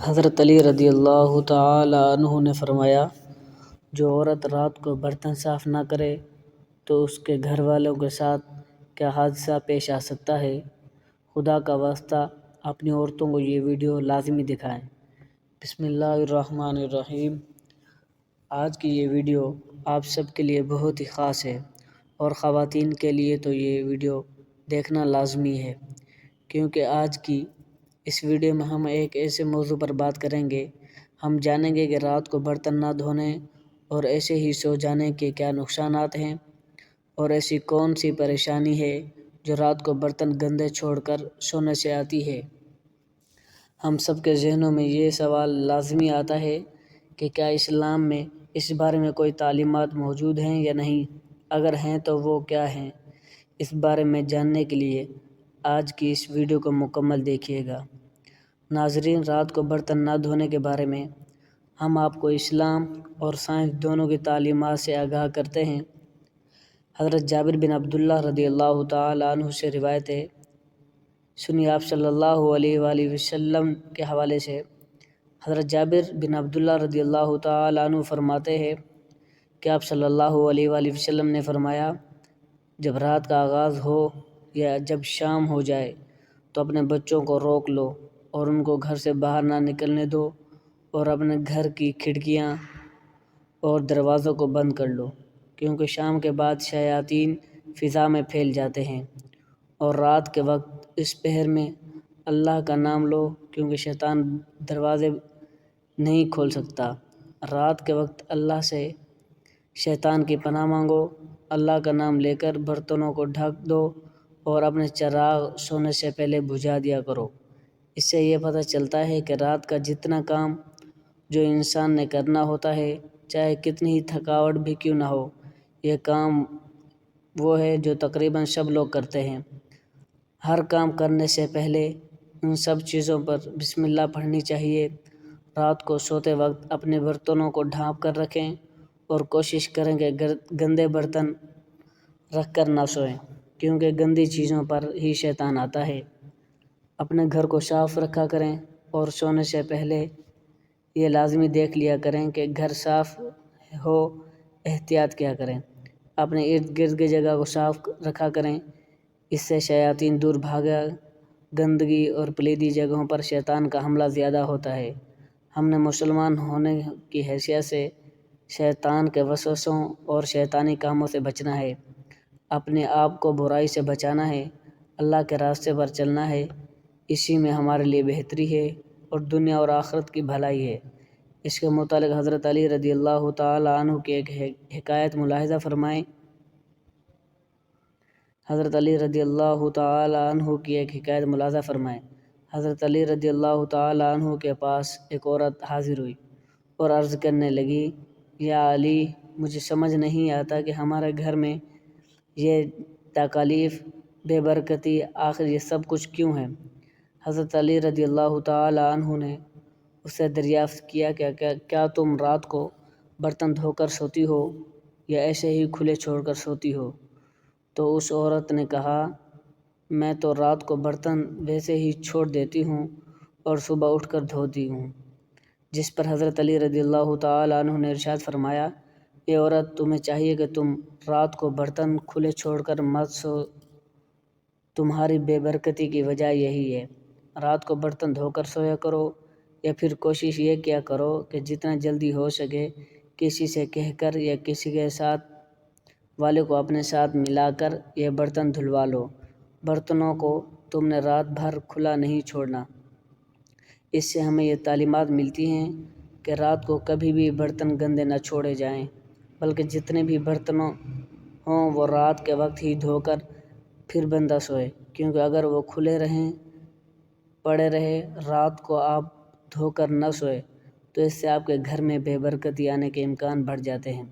حضرت علی رضی اللہ تعالی عنہ نے فرمایا، جو عورت رات کو برتن صاف نہ کرے تو اس کے گھر والوں کے ساتھ کیا حادثہ پیش آ سکتا ہے۔ خدا کا واسطہ اپنی عورتوں کو یہ ویڈیو لازمی دکھائیں۔ بسم اللہ الرحمن الرحیم۔ آج کی یہ ویڈیو آپ سب کے لیے بہت ہی خاص ہے، اور خواتین کے لیے تو یہ ویڈیو دیکھنا لازمی ہے، کیونکہ آج کی اس ویڈیو میں ہم ایک ایسے موضوع پر بات کریں گے۔ ہم جانیں گے کہ رات کو برتن نہ دھونے اور ایسے ہی سو جانے کے کیا نقصانات ہیں، اور ایسی کون سی پریشانی ہے جو رات کو برتن گندے چھوڑ کر سونے سے آتی ہے۔ ہم سب کے ذہنوں میں یہ سوال لازمی آتا ہے کہ کیا اسلام میں اس بارے میں کوئی تعلیمات موجود ہیں یا نہیں، اگر ہیں تو وہ کیا ہیں۔ اس بارے میں جاننے کے لیے آج کی اس ویڈیو کو مکمل دیکھیے گا۔ ناظرین، رات کو برتن نہ دھونے کے بارے میں ہم آپ کو اسلام اور سائنس دونوں کی تعلیمات سے آگاہ کرتے ہیں۔ حضرت جابر بن عبداللہ رضی اللہ تعالی عنہ سے روایت ہے، سنیے آپ صلی اللہ علیہ وآلہ وسلم کے حوالے سے۔ حضرت جابر بن عبداللہ رضی اللہ تعالی عنہ فرماتے ہیں کہ آپ صلی اللہ علیہ وآلہ وسلم نے فرمایا، جب رات کا آغاز ہو یا جب شام ہو جائے تو اپنے بچوں کو روک لو اور ان کو گھر سے باہر نہ نکلنے دو، اور اپنے گھر کی کھڑکیاں اور دروازوں کو بند کر لو، کیونکہ شام کے بعد شیاطین فضا میں پھیل جاتے ہیں، اور رات کے وقت اس پہر میں اللہ کا نام لو، کیونکہ شیطان دروازے نہیں کھول سکتا۔ رات کے وقت اللہ سے شیطان کی پناہ مانگو، اللہ کا نام لے کر برتنوں کو ڈھک دو، اور اپنے چراغ سونے سے پہلے بجھا دیا کرو۔ اس سے یہ پتہ چلتا ہے کہ رات کا جتنا کام جو انسان نے کرنا ہوتا ہے، چاہے کتنی ہی تھکاوٹ بھی کیوں نہ ہو، یہ کام وہ ہے جو تقریباً سب لوگ کرتے ہیں۔ ہر کام کرنے سے پہلے ان سب چیزوں پر بسم اللہ پڑھنی چاہیے۔ رات کو سوتے وقت اپنے برتنوں کو ڈھانپ کر رکھیں، اور کوشش کریں کہ گندے برتن رکھ کر نہ سوئیں، کیونکہ گندی چیزوں پر ہی شیطان آتا ہے۔ اپنے گھر کو صاف رکھا کریں، اور سونے سے پہلے یہ لازمی دیکھ لیا کریں کہ گھر صاف ہو۔ احتیاط کیا کریں، اپنے ارد گرد کی جگہ کو صاف رکھا کریں، اس سے شیاطین دور بھاگا۔ گندگی اور پلیدی جگہوں پر شیطان کا حملہ زیادہ ہوتا ہے۔ ہم نے مسلمان ہونے کی حیثیت سے شیطان کے وسوسوں اور شیطانی کاموں سے بچنا ہے، اپنے آپ کو برائی سے بچانا ہے، اللہ کے راستے پر چلنا ہے، اسی میں ہمارے لیے بہتری ہے اور دنیا اور آخرت کی بھلائی ہے۔ اس کے متعلق حضرت علی رضی اللہ تعالی عنہ کی ایک حکایت ملاحظہ فرمائیں۔ حضرت علی رضی اللہ تعالی عنہ کی ایک حکایت ملاحظہ فرمائیں۔ حضرت علی رضی اللہ تعالی عنہ کے پاس ایک عورت حاضر ہوئی اور عرض کرنے لگی، یا علی، مجھے سمجھ نہیں آتا کہ ہمارے گھر میں یہ تکالیف، بے برکتی، آخر یہ سب کچھ کیوں ہے۔ حضرت علی رضی اللہ تعالی عنہ نے اس سے دریافت کیا کہ کیا تم رات کو برتن دھو کر سوتی ہو یا ایسے ہی کھلے چھوڑ کر سوتی ہو؟ تو اس عورت نے کہا، میں تو رات کو برتن ویسے ہی چھوڑ دیتی ہوں اور صبح اٹھ کر دھوتی ہوں۔ جس پر حضرت علی رضی اللہ تعالی عنہ نے ارشاد فرمایا، اے عورت، تمہیں چاہیے کہ تم رات کو برتن کھلے چھوڑ کر مت سو، تمہاری بے برکتی کی وجہ یہی ہے۔ رات کو برتن دھو کر سویا کرو، یا پھر کوشش یہ کیا کرو کہ جتنا جلدی ہو سکے کسی سے کہہ کر یا کسی کے ساتھ والے کو اپنے ساتھ ملا کر یہ برتن دھلوا لو۔ برتنوں کو تم نے رات بھر کھلا نہیں چھوڑنا۔ اس سے ہمیں یہ تعلیمات ملتی ہیں کہ رات کو کبھی بھی برتن گندے نہ چھوڑے جائیں، بلکہ جتنے بھی برتن ہوں وہ رات کے وقت ہی دھو کر پھر بندہ سوئے، کیونکہ اگر وہ کھلے پڑے رہے، رات کو آپ دھو کر نہ سوئے، تو اس سے آپ کے گھر میں بے برکتی آنے کے امکان بڑھ جاتے ہیں،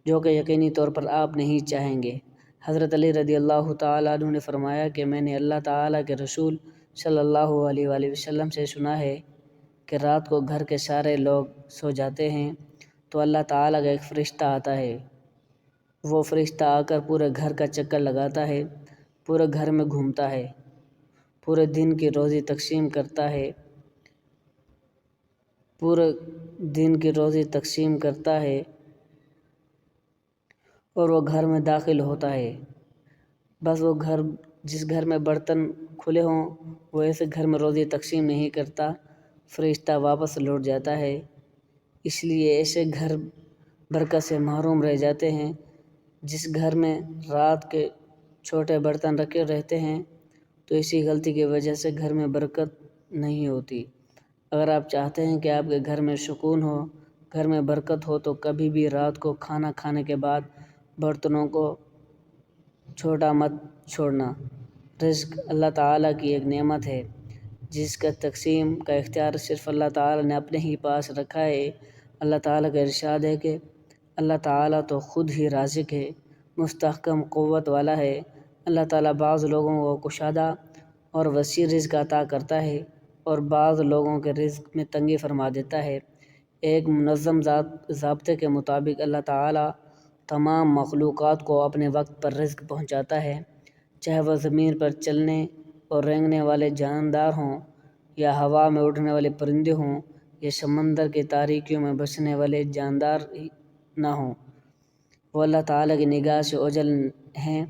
جو کہ یقینی طور پر آپ نہیں چاہیں گے۔ حضرت علی رضی اللہ تعالی عنہ نے فرمایا کہ میں نے اللہ تعالیٰ کے رسول صلی اللہ علیہ وآلہ وسلم سے سنا ہے کہ رات کو گھر کے سارے لوگ سو جاتے ہیں تو اللہ تعالیٰ کا ایک فرشتہ آتا ہے۔ وہ فرشتہ آ کر پورے گھر کا چکر لگاتا ہے، پورے گھر میں گھومتا ہے، پورے دن کی روزی تقسیم کرتا ہے، پورے دن کی روزی تقسیم کرتا ہے اور وہ گھر میں داخل ہوتا ہے، بس وہ جس گھر میں برتن کھلے ہوں وہ ایسے گھر میں روزی تقسیم نہیں کرتا، فرشتہ واپس لوٹ جاتا ہے۔ اس لیے ایسے گھر برکت سے محروم رہ جاتے ہیں۔ جس گھر میں رات کے چھوٹے برتن رکھے رہتے ہیں تو اسی غلطی کی وجہ سے گھر میں برکت نہیں ہوتی۔ اگر آپ چاہتے ہیں کہ آپ کے گھر میں سکون ہو، گھر میں برکت ہو، تو کبھی بھی رات کو کھانا کھانے کے بعد برتنوں کو چھوٹا مت چھوڑنا۔ رزق اللہ تعالیٰ کی ایک نعمت ہے جس کا تقسیم کا اختیار صرف اللہ تعالیٰ نے اپنے ہی پاس رکھا ہے۔ اللہ تعالیٰ کا ارشاد ہے کہ اللہ تعالیٰ تو خود ہی رازق ہے، مستحکم قوت والا ہے۔ اللہ تعالیٰ بعض لوگوں کو کشادہ اور وسیع رزق عطا کرتا ہے اور بعض لوگوں کے رزق میں تنگی فرما دیتا ہے۔ ایک منظم ضابطے کے مطابق اللہ تعالیٰ تمام مخلوقات کو اپنے وقت پر رزق پہنچاتا ہے، چاہے وہ زمین پر چلنے اور رینگنے والے جاندار ہوں، یا ہوا میں اڑنے والے پرندے ہوں، یا سمندر کی تاریکیوں میں بسنے والے جاندار نہ ہوں۔ وہ اللہ تعالیٰ کی نگاہ سے اوجھل ہیں،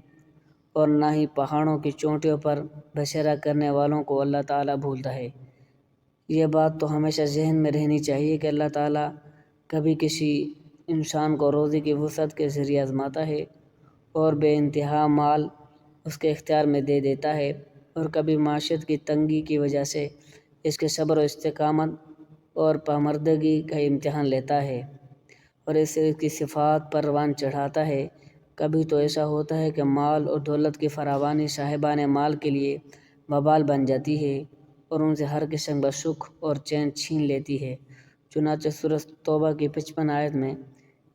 اور نہ ہی پہاڑوں کی چوٹیوں پر بسیرا کرنے والوں کو اللہ تعالیٰ بھولتا ہے۔ یہ بات تو ہمیشہ ذہن میں رہنی چاہیے کہ اللہ تعالیٰ کبھی کسی انسان کو روزی کی وسعت کے ذریعے آزماتا ہے اور بے انتہا مال اس کے اختیار میں دے دیتا ہے، اور کبھی معیشت کی تنگی کی وجہ سے اس کے صبر و استقامت اور پامردگی کا امتحان لیتا ہے اور اسے اس کی صفات پر روان چڑھاتا ہے۔ کبھی تو ایسا ہوتا ہے کہ مال اور دولت کی فراوانی صاحبان مال کے لیے وبال بن جاتی ہے اور ان سے ہر قسم کا سکھ اور چین چھین لیتی ہے۔ چنانچہ سورۃ توبہ کی 55 آیت میں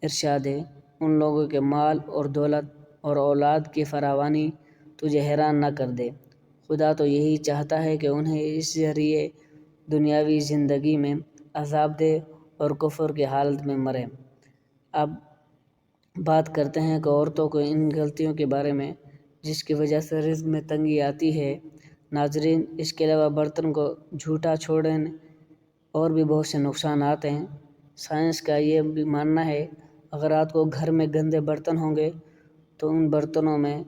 ارشاد ہے، ان لوگوں کے مال اور دولت اور اولاد کی فراوانی تجھے حیران نہ کر دے، خدا تو یہی چاہتا ہے کہ انہیں اس ذریعے دنیاوی زندگی میں عذاب دے اور کفر کی حالت میں مرے۔ اب بات کرتے ہیں کہ عورتوں کو ان غلطیوں کے بارے میں جس کی وجہ سے رزق میں تنگی آتی ہے۔ ناظرین، اس کے علاوہ برتن کو جھوٹا چھوڑنے اور بھی بہت سے نقصانات ہیں۔ سائنس کا یہ بھی ماننا ہے اگر رات کو گھر میں گندے برتن ہوں گے تو ان برتنوں میں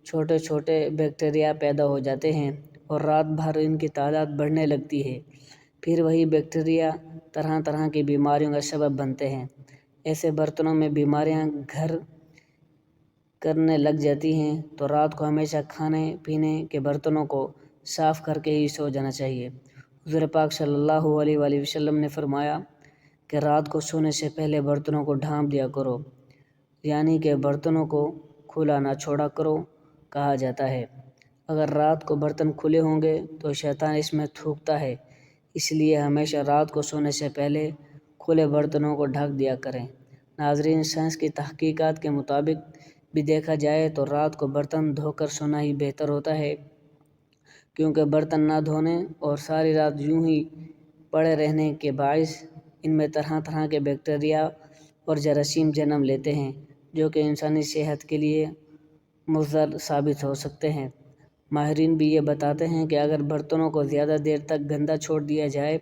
چھوٹے چھوٹے بیکٹیریا پیدا ہو جاتے ہیں اور رات بھر ان کی تعداد بڑھنے لگتی ہے، پھر وہی بیکٹیریا طرح طرح کی بیماریوں کا سبب بنتے ہیں۔ ایسے برتنوں میں بیماریاں گھر کرنے لگ جاتی ہیں، تو رات کو ہمیشہ کھانے پینے کے برتنوں کو صاف کر کے ہی سو جانا چاہیے۔ حضور پاک صلی اللہ علیہ وآلہ وسلم نے فرمایا کہ رات کو سونے سے پہلے برتنوں کو ڈھانپ دیا کرو، یعنی کہ برتنوں کو کھلا نہ چھوڑا کرو کہا جاتا ہے۔ اگر رات کو برتن کھلے ہوں گے تو شیطان اس میں تھوکتا ہے، اس لیے ہمیشہ رات کو سونے سے پہلے کھلے برتنوں کو ڈھک دیا کریں۔ ناظرین، سائنس کی تحقیقات کے مطابق بھی دیکھا جائے تو رات کو برتن دھو کر سونا ہی بہتر ہوتا ہے، کیونکہ برتن نہ دھونے اور ساری رات یوں ہی پڑے رہنے کے باعث ان میں طرح طرح کے بیکٹیریا اور جراثیم جنم لیتے ہیں جو کہ انسانی صحت کے لیے مضر ثابت ہو سکتے ہیں۔ ماہرین بھی یہ بتاتے ہیں کہ اگر برتنوں کو زیادہ دیر تک گندا چھوڑ دیا جائے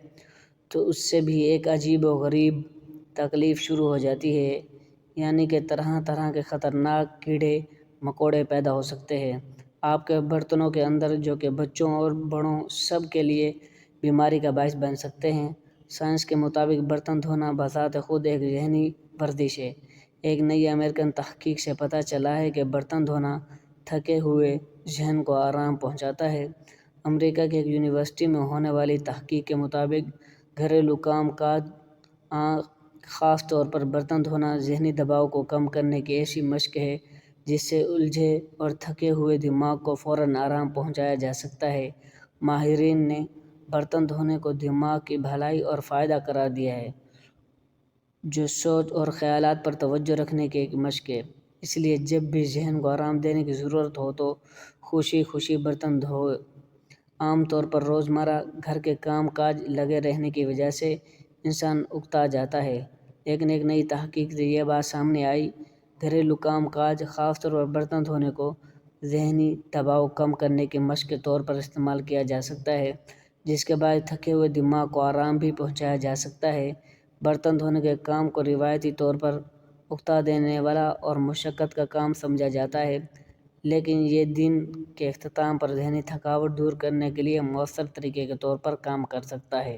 تو اس سے بھی ایک عجیب و غریب تکلیف شروع ہو جاتی ہے، یعنی کہ طرح طرح کے خطرناک کیڑے مکوڑے پیدا ہو سکتے ہیں آپ کے برتنوں کے اندر، جو کہ بچوں اور بڑوں سب کے لیے بیماری کا باعث بن سکتے ہیں۔ سائنس کے مطابق برتن دھونا بذات خود ایک ذہنی ورزش ہے۔ ایک نئی امریکن تحقیق سے پتہ چلا ہے کہ برتن دھونا تھکے ہوئے ذہن کو آرام پہنچاتا ہے۔ امریکہ کی ایک یونیورسٹی میں ہونے والی تحقیق کے مطابق گھریلو کام کاج، خاص طور پر برتن دھونا، ذہنی دباؤ کو کم کرنے کی ایسی مشق ہے جس سے الجھے اور تھکے ہوئے دماغ کو فوراً آرام پہنچایا جا سکتا ہے۔ ماہرین نے برتن دھونے کو دماغ کی بھلائی اور فائدہ قرار دیا ہے، جو سوچ اور خیالات پر توجہ رکھنے کی ایک مشق ہے۔ اس لیے جب بھی ذہن کو آرام دینے کی ضرورت ہو تو خوشی خوشی برتن دھوئے۔ عام طور پر روزمرہ گھر کے کام کاج لگے رہنے کی وجہ سے انسان اکتا جاتا ہے، لیکن ایک نئی تحقیق سے یہ بات سامنے آئی، گھریلو کام کاج خاص طور پر برتن دھونے کو ذہنی دباؤ کم کرنے کی مشق کے طور پر استعمال کیا جا سکتا ہے۔ جس کے باعث تھکے ہوئے دماغ کو آرام بھی پہنچایا جا سکتا ہے۔ برتن دھونے کے کام کو روایتی طور پر اکتا دینے والا اور مشقت کا کام سمجھا جاتا ہے، لیکن یہ دن کے اختتام پر ذہنی تھکاوٹ دور کرنے کے لیے مؤثر طریقے کے طور پر کام کر سکتا ہے۔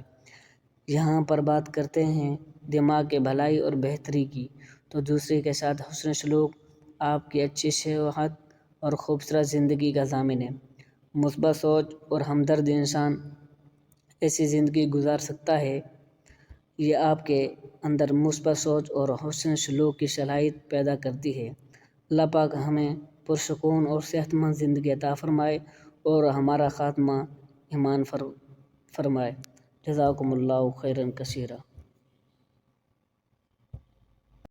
یہاں پر بات کرتے ہیں دماغ کے بھلائی اور بہتری کی، تو دوسرے کے ساتھ حسن سلوک آپ کی اچھی صحت اور خوبصورت زندگی کا ضامن ہے۔ مثبت سوچ اور ہمدرد انسان ایسی زندگی گزار سکتا ہے۔ یہ آپ کے اندر مثبت سوچ اور حسن سلوک کی صلاحیت پیدا کرتی ہے۔ اللہ پاک ہمیں پرسکون اور صحت مند زندگی عطا فرمائے اور ہمارا خاتمہ ایمان فرمائے۔ جزاکم اللہ خیرا کثیرا۔